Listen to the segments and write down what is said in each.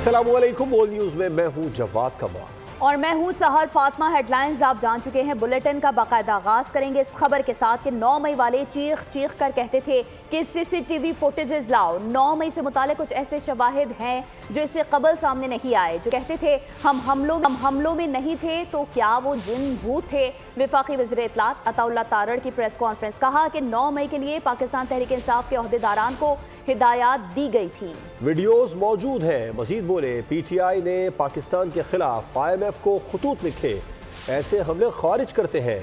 अस्सलामुअलैकुम। बोल न्यूज में मैं हूं जवाद कमाल और मैं हूं सहर फातिमा। हेडलाइंस आप जान चुके हैं। बुलेटिन का बाकायदा आगाज करेंगे इस खबर के साथ कि 9 मई वाले चीख चीख कर कहते थे कि सीसीटीवी फुटेजेस लाओ। 9 मई से मुताल्लिक कुछ ऐसे शवाहिद हैं जो इससे कबल सामने नहीं आए, जो कहते थे हम हमलों में नहीं थे, तो क्या वो जिन भूत थे। वफाकी वज़ीर इत्तलात अताउल्लाह तारड़ की प्रेस कॉन्फ्रेंस, कहा कि 9 मई के लिए पाकिस्तान तहरीक इंसाफ के ओहदेदारान को हिदायत दी गई थी। वीडियोस मौजूद हैं। मजीद बोले, पीटीआई ने पाकिस्तान के खिलाफ IMF को खतूत लिखे। ऐसे हमले खारिज करते हैं।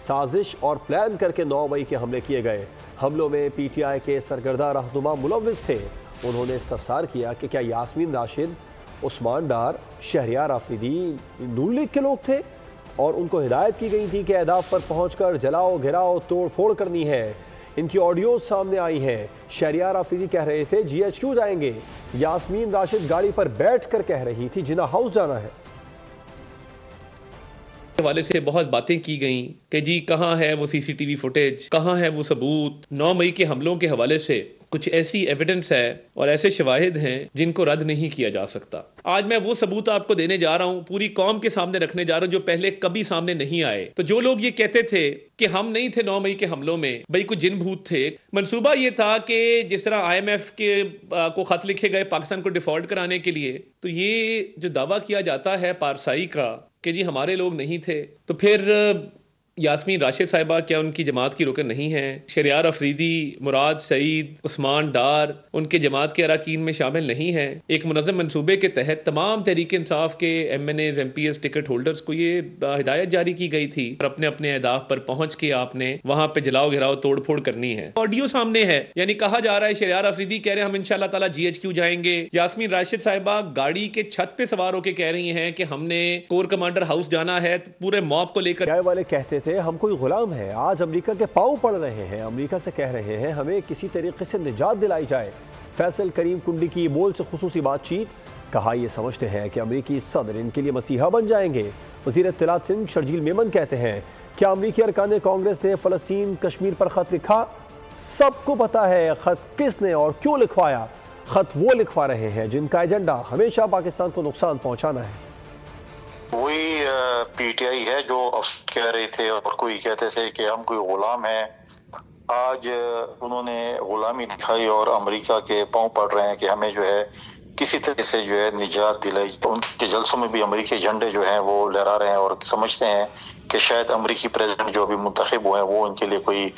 साजिश और प्लान करके 9 मई के हमले किए गए। हमलों में पीटीआई के सरगर्दा रहनुमा मुलव्विस थे। उन्होंने इस्तफसार किया कि क्या यास्मीन राशिद, उस्मान डार, शहरियार आफरीदी नून लीग के लोग थे और उनको हिदायत की गई थी कि अहदाफ पर पहुंचकर जलाओ, घिराओ, तोड़ फोड़ करनी है। इनकी ऑडियो सामने आई हैं। शहरियार आफरीदी कह रहे थे GHQ जाएंगे। यास्मीन राशिद गाड़ी पर बैठ कर कह रही थी जिन्ना हाउस जाना है। हवाले से बहुत बातें की गई कि जी कहाँ है वो CCTV फुटेज, कहाँ है वो सबूत। 9 मई के हमलों के हवाले से कुछ ऐसी एविडेंस है और ऐसे शवाहिद हैं जिनको रद्द नहीं किया जा सकता। आज मैं वो सबूत आपको देने जा रहा हूँ, पूरी कौम के सामने रखने जा रहा हूँ, जो पहले कभी सामने नहीं आए। तो जो लोग ये कहते थे कि हम नहीं थे 9 मई के हमलों में, भाई कुछ जिन भूत थे। मंसूबा ये था कि जिस तरह IMF के को खत लिखे गए पाकिस्तान को डिफॉल्ट कराने के लिए, तो ये जो दावा किया जाता है पारसाई का कि जी हमारे लोग नहीं थे, तो फिर यास्मीन राशिद साहिबा क्या उनकी जमात की रुकन नहीं है? शहरियार अफरीदी, मुराद सईद, उस्मान डार उनके जमात के अरकान में शामिल नहीं है? एक मुनज़्ज़म मनसूबे के तहत तमाम तहरीक इंसाफ के MNAs MPs टिकट होल्डर्स को ये हिदायत जारी की गई थी और अपने अपने अहदाफ पर पहुंच के आपने वहां पे जलाओ, घिराओ, तोड़ फोड़ करनी है। ऑडियो सामने है, यानी कहा जा रहा है शहरियार अफरीदी कह रहे हैं हम इंशाअल्लाह ताला GHQ जाएंगे। यास्मीन राशिद साहिबा गाड़ी के छत पे सवार होकर कह रही हैं कि हमने कोर कमांडर हाउस जाना है, पूरे मॉब को लेकर। वाले कहते थे हम कोई गुलाम है। आज अमेरिका के पांव पड़ रहे हैं। अमेरिका से कह रहे हैं हमें किसी तरीके से निजात दिलाई जाए। फैसल करीम कुंडी की बोल से खुसूसी बातचीत, कहा ये समझते हैं कि अमेरिकी सदर इनके लिए मसीहा बन जाएंगे। वज़ीर इत्तलात सिंध शर्जील मेमन कहते हैं क्या अमेरिकी अरकान कांग्रेस ने फ़लस्तीन कश्मीर पर खत लिखा? सबको पता है खत किसने और क्यों लिखवाया। खत वो लिखवा रहे हैं जिनका एजेंडा हमेशा पाकिस्तान को नुकसान पहुंचाना है। वही PTI है जो कह रहे थे और कोई कहते थे कि हम कोई गुलाम हैं। आज उन्होंने गुलामी दिखाई और अमेरिका के पांव पड़ रहे हैं कि हमें जो है किसी तरह से जो है निजात दिलाई। उनके जलसों में भी अमेरिकी झंडे जो हैं वो लहरा रहे हैं और समझते हैं कि शायद अमेरिकी प्रेसिडेंट जो अभी मुंतखब हुए हैं वो उनके लिए कोई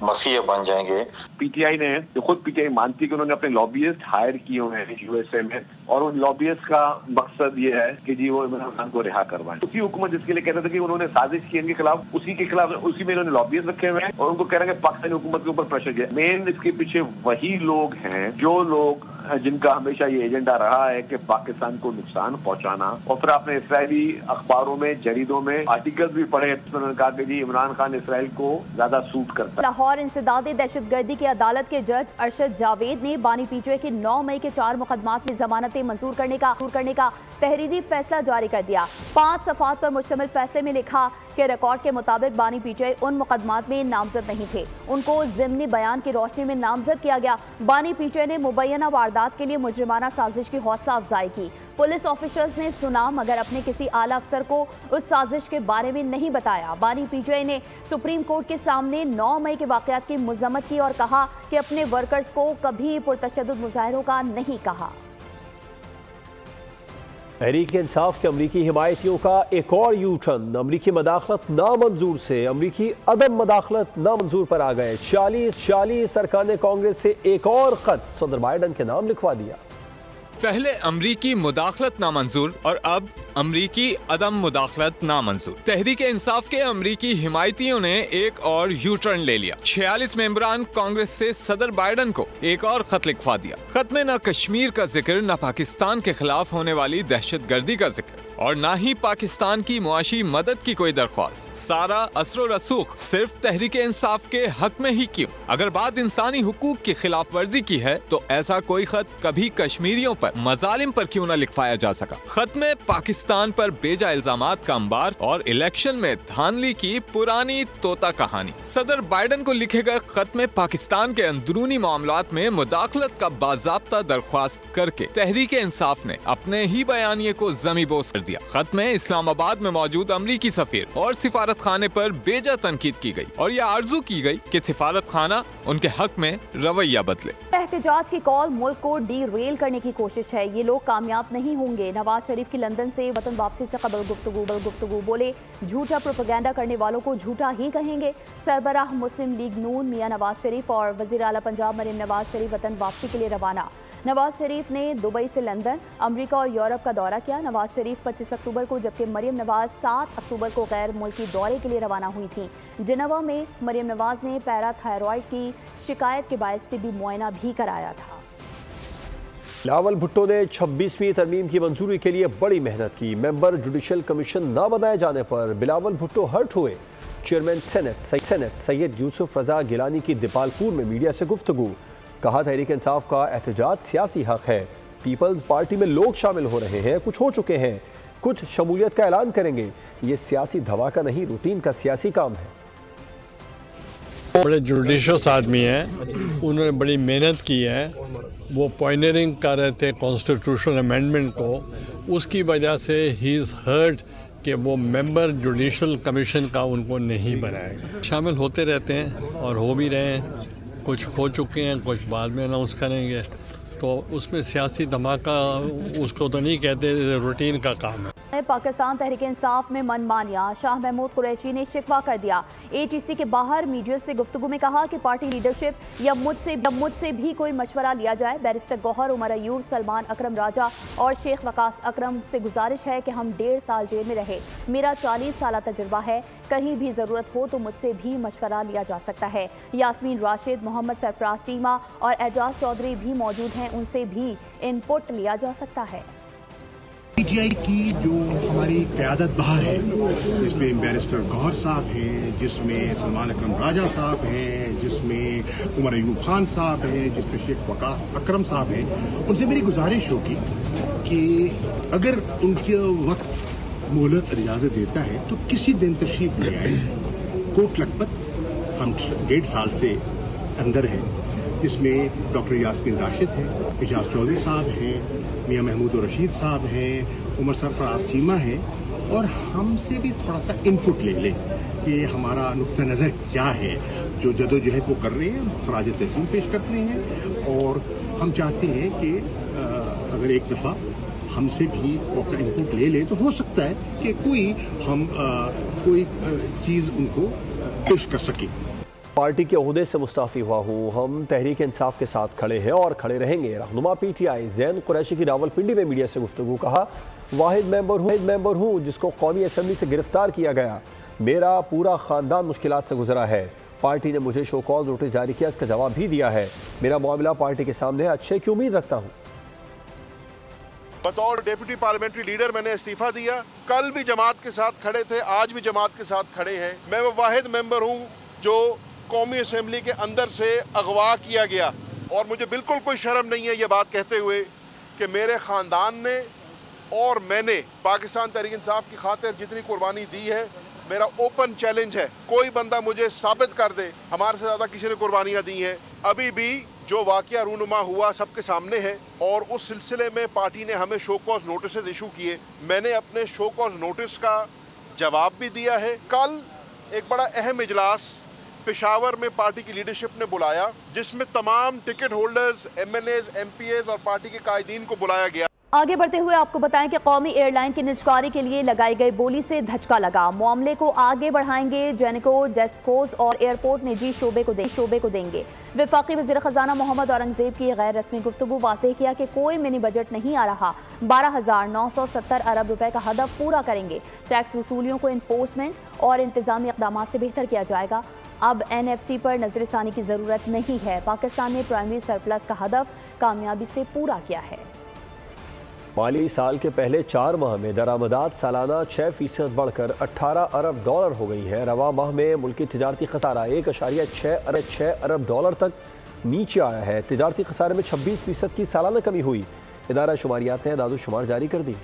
मसीहा बन जाएंगे। PTI ने जो खुद PTI मानती है कि उन्होंने अपने लॉबियस्ट हायर किए हुए हैं USA में, और उन लॉबियस्ट का मकसद ये है कि जी वो इमरान खान को रिहा करवाएं। उसी हुकूमत जिसके लिए कहते थे कि उन्होंने साजिश की इनके खिलाफ, उसी के खिलाफ उसी में इन्होंने लॉबियस्ट रखे हुए हैं और उनको कह रहे हैं पाकिस्तानी हुकूमत के ऊपर प्रेशर किया। मेन इसके पीछे वही लोग हैं जो लोग जिनका हमेशा ये एजेंडा रहा है कि पाकिस्तान को नुकसान पहुंचाना। और फिर आपने इसराइली अखबारों में, जरीदों में आर्टिकल्स भी पढ़े, उन्होंने कहा कि जी इमरान खान इसराइल को ज्यादा सूट करता है। लाहौर इंसदादी दहशतगर्दी की अदालत के जज अरशद जावेद ने बानी पीटीआई के 9 मई के 4 मुकदमात में जमानतें मंजूर करने का तहरीरी फैसला जारी कर दिया। 5 सफ़ात पर मुश्तमिल फैसले में लिखा कि रिकॉर्ड के मुताबिक बानी पीटीआई उन मुकदमात में नामजद नहीं थे, उनको ज़िम्नी बयान की रोशनी में नामजद किया गया। बानी पीटीआई ने मुबैना वारदात के लिए मुजरिमाना साजिश की हौसला अफजाई की। पुलिस ऑफिसर्स ने सुना मगर अपने किसी आला अफसर को उस साजिश के बारे में नहीं बताया। बानी पीटीआई ने सुप्रीम कोर्ट के सामने 9 मई के वाक़यात की मज़म्मत की और कहा कि अपने वर्कर्स को कभी पुरतशद्दुद मुजाहिरों का नहीं कहा। तहरीक इंसाफ के अमरीकी हिमायतियों का एक और यू-टर्न। अमरीकी मदाखलत नामंजूर से अमरीकी अदम मदाखलत नामंजूर पर आ गए। 40 अरकान कांग्रेस से एक और खत सदर बाइडन के नाम लिखवा दिया। पहले अमरीकी मुदाखलत नामंजूर और अब अमरीकी अदम मुदाखलत नामंजूर। तहरीक इंसाफ के अमरीकी हिमायतियों ने एक और यू टर्न ले लिया। 46 मेंबरान कांग्रेस से सदर बाइडन को एक और खत लिखवा दिया। खत में न कश्मीर का जिक्र, न पाकिस्तान के खिलाफ होने वाली दहशतगर्दी का जिक्र। और ना ही पाकिस्तान की मुआशी मदद की कोई दरख्वास्त। सारा असर और रसूख सिर्फ तहरीक इंसाफ के हक में ही क्यों? अगर बात इंसानी हुकूक की खिलाफ वर्जी की है तो ऐसा कोई खत कभी कश्मीरियों पर, मजालिम पर क्यों न लिखवाया जा सका? खत में पाकिस्तान पर बेजा इल्जामात का अंबार और इलेक्शन में धांधली की पुरानी तोता कहानी। सदर बाइडन को लिखे गए खत में पाकिस्तान के अंदरूनी मामलात में मुदाखलत का बाज़ाब्ता दरख्वास्त करके तहरीक इंसाफ ने अपने ही बयानिए को ज़मीबोस कर दिया। खत में इस्लामाबाद में मौजूद अमरीकी सफीर और सिफारत खाने पर बेजा तनकीद की गई और यह आरजू की गई कि सिफारत खाना उनके हक में रवैया बदले। एहतजाज की कॉल मुल्क को डी रेल करने की कोशिश है, ये लोग कामयाब नहीं होंगे। नवाज शरीफ की लंदन से वतन वापसी से कबल गुफ्तगू बोले, झूठा प्रोपेगेंडा करने वालों को झूठा ही कहेंगे। सरबराह मुस्लिम लीग नून मियां नवाज शरीफ और वज़ीर आला पंजाब मरीम नवाज शरीफ वतन वापसी के लिए रवाना। नवाज शरीफ ने दुबई से लंदन, अमेरिका और यूरोप का दौरा किया। नवाज शरीफ 25 अक्टूबर को जबकि मरीम नवाज 7 अक्टूबर को गैर मुल्की दौरे के लिए रवाना हुई थी। जिनेवा में मरीम नवाज ने पैराथायरॉयड की शिकायत के बायस तिब्बी मुआयना भी कराया था। बिलावल भुट्टो ने 26वीं तरमीम की मंजूरी के लिए बड़ी मेहनत की। मेंबर जुडिशल कमीशन न बनाए जाने पर बिलावल भुट्टो हर्ट हुए। चेयरमैन सेनेट सैयद यूसुफ रजा गिलानी की दीपालपुर में मीडिया से गुफ्तगू, कहा तहरीक इंसाफ का एहतजाज सियासी हक है। पीपल्स पार्टी में लोग शामिल हो रहे हैं, कुछ हो चुके हैं, कुछ शमूलियत का ऐलान करेंगे। ये सियासी धमाका नहीं, रूटीन का सियासी काम है। बड़े जुडिशियस आदमी हैं, उन्होंने बड़ी मेहनत की है। वो पॉइनरिंग कर रहे थे कॉन्स्टिट्यूशनल अमेंडमेंट को, उसकी वजह से ही इज़ हर्ट कि वो मेंबर जुडिशल कमीशन का उनको नहीं बनाएगा। शामिल होते रहते हैं और हो भी रहे हैं, कुछ हो चुके हैं, कुछ बाद में अनाउंस करेंगे, तो उसमें सियासी धमाका उसको तो नहीं कहते, रूटीन का काम है। पाकिस्तान तहरीक इंसाफ में मनमानियां, शाह महमूद कुरैशी ने शिकवा कर दिया। ATC के बाहर मीडिया से गुफ्तगू में कहा कि पार्टी लीडरशिप या मुझसे भी कोई मशवरा लिया जाए। बैरिस्टर गौहर, उमर अयूब, सलमान अकरम राजा और शेख वकास अकरम से गुजारिश है कि हम 1.5 साल जेल में रहे। मेरा 40 साल तजुर्बा है, कहीं भी ज़रूरत हो तो मुझसे भी मशवरा लिया जा सकता है। यास्मीन राशिद, मोहम्मद सरफराज चीमा और एजाज चौधरी भी मौजूद हैं, उनसे भी इनपुट लिया जा सकता है। PTI की जो हमारी क़यादत बाहर है, जिसमें बैरिस्टर गौहर साहब हैं, जिसमें सलमान अकरम राजा साहब हैं, जिसमें उमर अयूब खान साहब हैं, जिसमें शेख वकास अकरम साहब हैं, उनसे मेरी गुजारिश होगी कि अगर उनके वक्त मोहलत इजाज़त देता है तो किसी दिन तशरीफ़ ले आए। कोट लखपत हम 1.5 साल से अंदर हैं, जिसमें डॉक्टर यास्मीन राशिद हैं, एजाज चौधरी साहब हैं, मियां महमूद रशीद साहब हैं, उमर सरफराज चीमा हैं, और हमसे भी थोड़ा सा इनपुट ले लें कि हमारा नुक्ता नज़र क्या है। जो जदोजहद वो कर रहे हैं, खराज तहसीन पेश करते हैं, और हम चाहते हैं कि अगर एक दफ़ा हमसे भी वो अपना इनपुट ले ले तो हो सकता है कि कोई चीज़ उनको पेश कर सके। पार्टी के ओहदे से मुस्ताफ़ी हुआ हूँ, हम तहरीक इंसाफ के साथ खड़े हैं और खड़े रहेंगे। रहनुमा PTI ज़ैन कुरैशी की रावलपिंडी में मीडिया से गुफ्तगू, कहा वाहिद मेंबर हूँ जिसको कौमी असम्बली से गिरफ्तार किया गया। मेरा पूरा ख़ानदान मुश्किलात से गुजरा है। पार्टी ने मुझे शो कॉज नोटिस जारी किया, इसका जवाब भी दिया है। मेरा मामला पार्टी के सामने है, अच्छे की उम्मीद रखता हूँ। बतौर डेप्यूटी पार्लियामेंट्री लीडर मैंने इस्तीफा दिया। कल भी जमात के साथ खड़े थे, आज भी जमात के साथ खड़े हैं। मैं वो वाहिद मेंबर हूँ जो कौमी असम्बली के अंदर से अगवा किया गया, और मुझे बिल्कुल कोई शर्म नहीं है ये बात कहते हुए कि मेरे ख़ानदान ने और मैंने पाकिस्तान तहरीक इंसाफ की खातिर जितनी कुर्बानी दी है, मेरा ओपन चैलेंज है, कोई बंदा मुझे साबित कर दे हमारे से ज़्यादा किसी ने कुर्बानियाँ दी हैं। अभी भी जो वाक़या रूनुमा हुआ सबके सामने है, और उस सिलसिले में पार्टी ने हमें शो कॉज नोटिस इशू किए। मैंने अपने शो कॉज नोटिस का जवाब भी दिया है। कल एक बड़ा अहम इजलास पेशावर में पार्टी की लीडरशिप ने बुलाया, जिसमें तमाम टिकट होल्डर्स, MNAs, MPAs और पार्टी के कायदीन को बुलाया गया। आगे बढ़ते हुए आपको बताएं कि कौमी एयरलाइन की निजकारी के लिए लगाई गई बोली से धचका लगा। मामले को आगे बढ़ाएंगे जेनेको, डेस्कोस और एयरपोर्ट निजी शोबे को देंगे। वफाकी वज़ीर ख़जाना मोहम्मद औरंगज़ेब की गैर रस्मी गुफ्तगू वाज़ेह किया कि कोई मिनी बजट नहीं आ रहा, 12,970 अरब रुपए का हदफ पूरा करेंगे। टैक्स वसूलियों को इन्फोर्समेंट और इंतजामी इक़दाम से बेहतर किया जाएगा। अब NFC पर नजरसानी की ज़रूरत नहीं है। पाकिस्तान ने प्राइमरी सरप्लस का हदफ कामयाबी से पूरा किया है। माली साल के पहले 4 माह में दरामदात सालाना 6% बढ़कर 18 अरब डॉलर हो गई है। रवा माह में मुल्की तिजारती खसारा 1.6 अरब डॉलर तक नीचे आया है। तिजारती खसारे में 26% की सालाना कमी हुई। इदारा शुमारियात ने दादुशुमार जारी कर दी।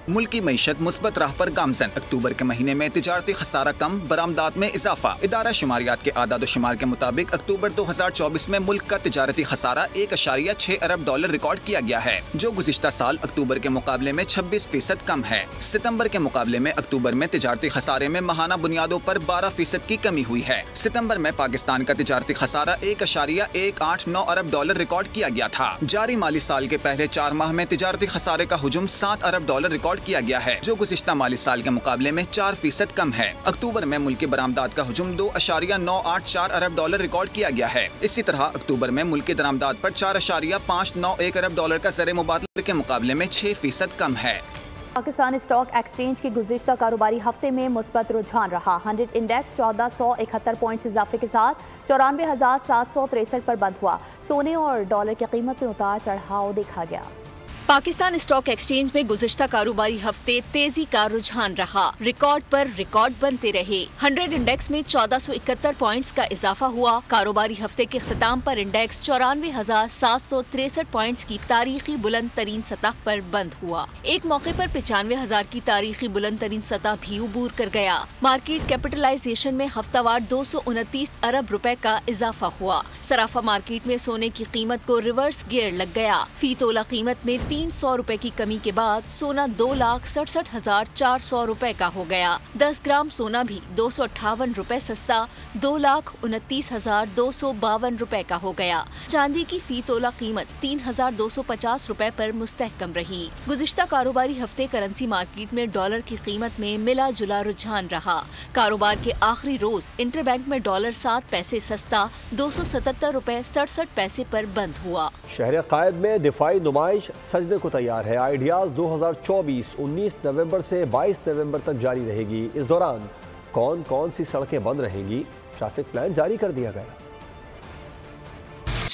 मुल्क की मईशत मुस्बत राह पर गामजन। अक्टूबर के महीने में तिजारती खसारा कम, बरामदात में इजाफा। इदारा शुमारियात के आदाद शुमार के मुताबिक अक्टूबर 2024 में मुल्क का तिजारती खसारा 1.6 अरब डॉलर रिकॉर्ड किया गया है, जो गुज़िश्ता साल अक्टूबर के मुकाबले में 26% कम है। सितंबर के मुकाबले में अक्टूबर में तिजारती खसारे में माहाना बुनियादों पर 12% की कमी हुई है। सितंबर में पाकिस्तान का तिजारती खसारा 1.189 अरब डॉलर रिकॉर्ड किया गया था। जारी माली साल के पहले 4 माह में तिजारती खसारे का हुजूम 7 अरब डॉलर रिकॉर्ड किया गया है, जो गुज़िश्ता माली साल के मुकाबले में 4% कम है। अक्टूबर में मुल्क की बरामदात का हुजूम 2.984 अरब डॉलर रिकॉर्ड किया गया है। इसी तरह अक्टूबर में मुल्क की दरामदात पर 4.591 अरब डॉलर का ज़र मुबादला के मुकाबले में 6% कम है। पाकिस्तान स्टॉक एक्सचेंज के गुज़िश्ता कारोबारी हफ्ते में मुस्बत रुझान रहा। 100 इंडेक्स 1471 पॉइंट्स इजाफे के साथ 94,763 पर बंद हुआ। सोने और डॉलर की कीमत में उतार चढ़ाव देखा गया। पाकिस्तान स्टॉक एक्सचेंज में गुज़िश्ता कारोबारी हफ्ते तेजी का रुझान रहा। रिकॉर्ड पर रिकॉर्ड बनते रहे। 100 इंडेक्स में 1471 पॉइंट्स का इजाफा हुआ। कारोबारी हफ्ते के इख्तिताम पर इंडेक्स 94,763 पॉइंट्स की तारीखी बुलंद तरीन सतह पर बंद हुआ। एक मौके पर 95,000 की तारीखी बुलंद तरीन सतह भी उबूर कर गया। मार्केट कैपिटलाइजेशन में हफ्तावार 229 अरब रुपए का इजाफा हुआ। सराफा मार्केट में सोने की कीमत को रिवर्स गियर लग गया। फी तोला कीमत में 300 रुपए की कमी के बाद सोना 2,67,400 रुपए का हो गया। 10 ग्राम सोना भी 258 रुपए सस्ता 2,29,252 रुपए का हो गया। चांदी की फी तोला कीमत 3,250 रुपए पर मुस्तहकम रही। गुज़िश्ता कारोबारी हफ्ते करेंसी मार्केट में डॉलर की कीमत में मिला जुला रुझान रहा। कारोबार के आखिरी रोज इंटरबैंक में डॉलर 7 पैसे सस्ता 277 रुपए 67 पैसे पर बंद हुआ। शहर कायद में दिफाई नुमाइश सजने को तैयार है। आइडियाज 2024 19 नवंबर से 22 नवंबर तक जारी रहेगी। इस दौरान कौन कौन सी सड़कें बंद रहेंगी, ट्रैफिक प्लान जारी कर दिया गया।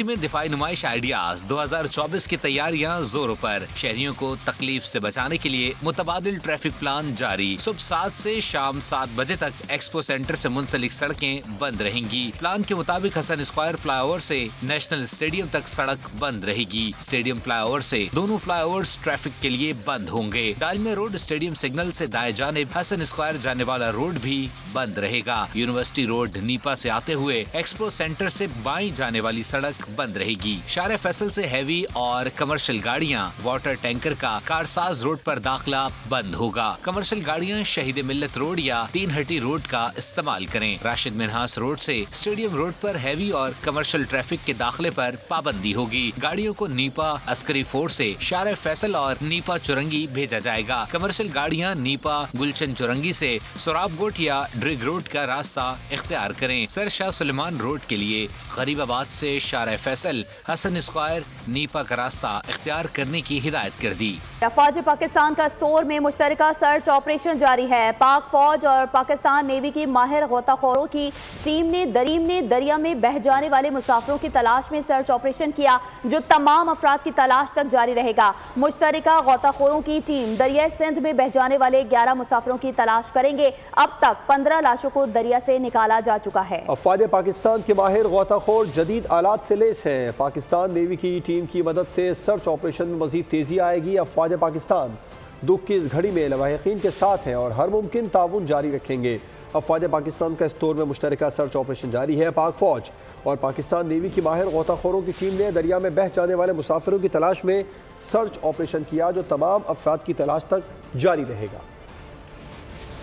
में दिफाई नुमाइश आइडियाज 2024 की तैयारियां जोरों पर। शहरियों को तकलीफ से बचाने के लिए मुतबादिल ट्रैफिक प्लान जारी। सुबह 7 से शाम 7 बजे तक एक्सपो सेंटर से मुंसलिक सड़कें बंद रहेंगी। प्लान के मुताबिक हसन स्क्वायर फ्लाईओवर से नेशनल स्टेडियम तक सड़क बंद रहेगी। स्टेडियम फ्लाईओवर से दोनों फ्लाईओवर्स ट्रैफिक के लिए बंद होंगे। डालमिया रोड स्टेडियम सिग्नल से दाएं जानिब हसन स्क्वायर जाने वाला रोड भी बंद रहेगा। यूनिवर्सिटी रोड नीपा से आते हुए एक्सपो सेंटर से बाईं जाने वाली सड़क बंद रहेगी। शारे फैसल से हैवी और कमर्शियल गाड़ियां, वाटर टैंकर का कारसाज रोड पर दाखिला बंद होगा। कमर्शियल गाड़ियां शहीद मिल्लत रोड या 3 हट्टी रोड का इस्तेमाल करें। राशिद मिन्हास रोड से स्टेडियम रोड पर हैवी और कमर्शियल ट्रैफिक के दाखिले पर पाबंदी होगी। गाड़ियों को नीपा अस्करी फोर्ट से शारे फैसल और नीपा चुरंगी भेजा जाएगा। कमर्शियल गाड़ियां नीपा गुलशन चुरंगी से सोराबगोट या ड्रिग रोड का रास्ता इख्तियार करें। सर शाह सुलेमान रोड के लिए गरीबाबाद से शारे फैसल हसन स्क्वायर नीपा का रास्ता इख्तियार करने की हिदायत कर दी। फौज पाकिस्तान का स्टोर में मुश्तरका सर्च ऑपरेशन जारी है। पाक फौज और पाकिस्तान नेवी की माहिर गोताखोरों की टीम ने दरिया में बह जाने वाले मुसाफिरों की तलाश में सर्च ऑपरेशन किया, जो तमाम अफराद की तलाश तक जारी रहेगा। मुश्तरका गोताखोरों की टीम दरिया सिंध में बह जाने वाले 11 मुसाफिरों की तलाश करेंगे। अब तक 15 लाशों को दरिया से निकाला जा चुका है। अफवाज पाकिस्तान के माहिर गोताखोर जदीद आलात से लेस हैं। पाकिस्तान नेवी की टीम की मदद से सर्च ऑपरेशन में मजीद तेजी आएगी। अफवाज पाकिस्तान दुख की इस घड़ी में लवाहिकीन के साथ हैं और हर मुमकिन ताउन जारी रखेंगे। अफवाज पाकिस्तान का स्टोर में मुश्तरका सर्च ऑपरेशन जारी है। पाक फौज और पाकिस्तान नेवी की माहिर गोताखोरों की टीम ने दरिया में बह जाने वाले मुसाफिरों की तलाश में सर्च ऑपरेशन किया, जो तमाम अफराद की तलाश तक जारी रहेगा।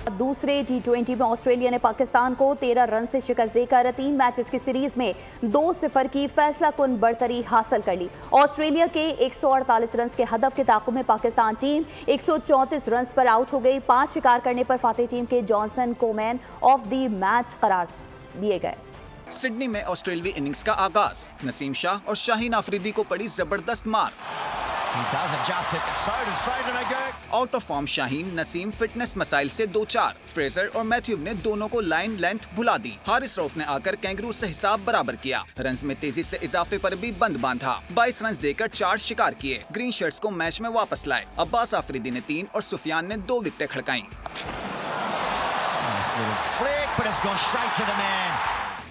दूसरे T20 में ऑस्ट्रेलिया ने पाकिस्तान को 13 रन से शिकस्त देकर 3 मैचेस की सीरीज में 2-0 की फैसलाकुन बढ़तरी हासिल कर ली। ऑस्ट्रेलिया के 148 रन के हदफ के ताक़ुब में पाकिस्तान टीम 134 रन पर आउट हो गई। 5 शिकार करने पर फातेह टीम के जॉनसन को मैन ऑफ द मैच करार दिए गए। सिडनी में ऑस्ट्रेलियाई इनिंग्स का आगाज। नसीम शाह और शाहीन आफरीदी को पड़ी जबरदस्त मार। Out of form Shaheen Naseem fitness मसाइल से 2-4। फ्रेजर और मैथ्यू ने दोनों को लाइन लेंथ भुला दी। हारिस रऊफ ने आकर कैंगरू से हिसाब बराबर किया। रन्स में तेजी से इजाफे पर भी बंद बांधा। 22 रन देकर 4 शिकार किए। ग्रीन शर्ट्स को मैच में वापस लाए। अब्बास आफरीदी ने 3 और सुफियान ने 2 विकेटें खड़काई।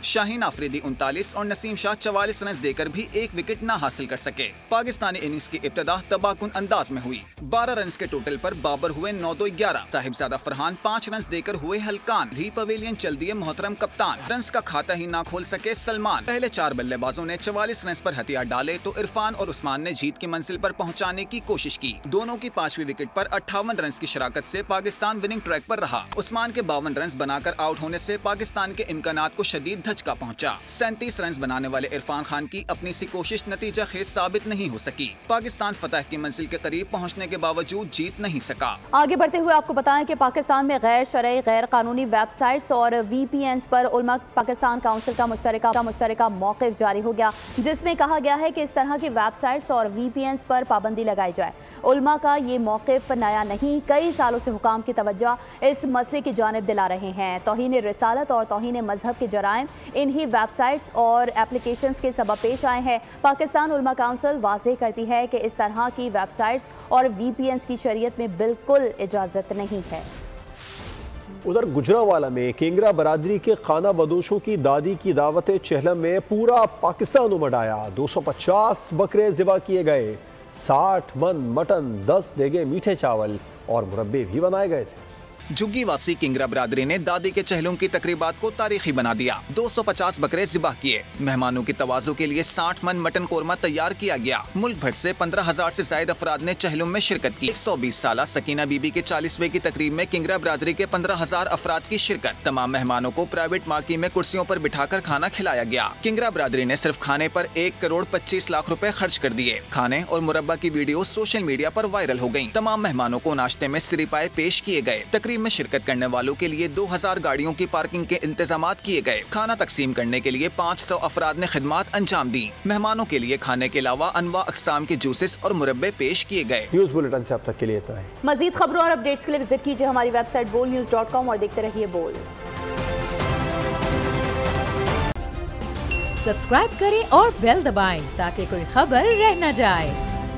शाहीन आफरीदी 39 और नसीम शाह 44 रन देकर भी 1 विकेट न हासिल कर सके। पाकिस्तानी इनिंग्स की इब्तिदा तबाहकुन अंदाज में हुई। 12 रन के टोटल पर बाबर हुए 9-2-11। साहिबजादा फरहान 5 रन देकर हुए हल्कान। भी पवेलियन चल दिए मोहतरम कप्तान। रन का खाता ही ना खोल सके सलमान। पहले 4 बल्लेबाजों ने 44 रन पर हथियार डाले तो इरफान और उस्मान ने जीत की मंजिल पर पहुंचाने की कोशिश की। दोनों की 5वीं विकेट पर 58 रन की शराकत से पाकिस्तान विनिंग ट्रैक पर रहा। उस्मान के 52 रन बनाकर आउट होने से पाकिस्तान के इम्कानात को शदीद का पहुंचा। 37 रन बनाने वाले इरफान खान की अपनी सी कोशिश नतीजा खेज साबित नहीं हो सकी। पाकिस्तान फतह की मंजिल के करीब पहुंचने के बावजूद जीत नहीं सका। आगे बढ़ते हुए आपको बताएं कि पाकिस्तान में गैर शरई गैर कानूनी वेबसाइट्स और VPNs पर उलमा पाकिस्तान काउंसिल का मुश्तरका मौक़िफ़ जारी हो गया, जिसमें कहा गया है कि इस तरह की वेबसाइट्स और VPNs पर पाबंदी लगाई जाए। उलमा का ये मौक़िफ़ नया नहीं, कई सालों से हुकाम की तवज्जो इस मसले की जानिब दिला रहे हैं। तौहीन रिसालत और तौहीन मजहब के जराइम इन्हीं वेबसाइट्स और एप्लीकेशंस के सबब पेश आए हैं। पाकिस्तान उलमा काउंसिल वाज़ेह करती है कि इस तरह की वेबसाइट्स और VPNs की शरीयत में बिल्कुल इजाज़त नहीं है। उधर गुजरांवाला में किंगरा बरादरी के खाना बदोशों की दादी की दावत चहलम में पूरा पाकिस्तान उमड़ आया। 250 बकरे ज़िबा किए गए। 60 मन मटन, 10 देगे मीठे चावल और मुरब्बे भी बनाए गए थे। झुग्गी वासी किंगरा बरादरी ने दादी के चहलों की तकरीबात को तारीखी बना दिया। 250 बकरे ज़िबाह किए। मेहमानों की तवाज़ु के लिए 60 मन मटन कोरमा तैयार किया गया। मुल्क भर से 15,000 से ज्यादा अफराद ने चहलों में शिरकत की। 120 साल सकीना बीबी के 40वें की तकरीब में किंगरा बरादरी के 15,000 अफराद की शिरकत। तमाम मेहमानों को प्राइवेट मार्की में कुर्सियों पर बिठाकर खाना खिलाया गया। किंगरा बरादरी ने सिर्फ खाने पर 1 करोड़ 25 लाख रुपए खर्च कर दिए। खाने और मुरब्बा की वीडियो सोशल मीडिया पर वायरल हो गयी। तमाम मेहमानों को नाश्ते में सिरिपाए पेश किए गए। तकरीब में शिरकत करने वालों के लिए 2000 गाड़ियों की पार्किंग के इंतजामात किए गए। खाना तकसीम करने के लिए 500 अफराद ने खिदमत अंजाम दी। मेहमानों के लिए खाने के अलावा अनवा अक़साम के जूसेस और मुरब्बे पेश किए गए। न्यूज़ बुलेटिन से अब तक के लिए इतना है। मज़ीद खबरों और अपडेट्स के लिए विजिट कीजिए हमारी वेबसाइट bolnews.com और देखते रहिए बोल। सब्सक्राइब करें और बेल दबाएं ताकि कोई खबर रह न जाए।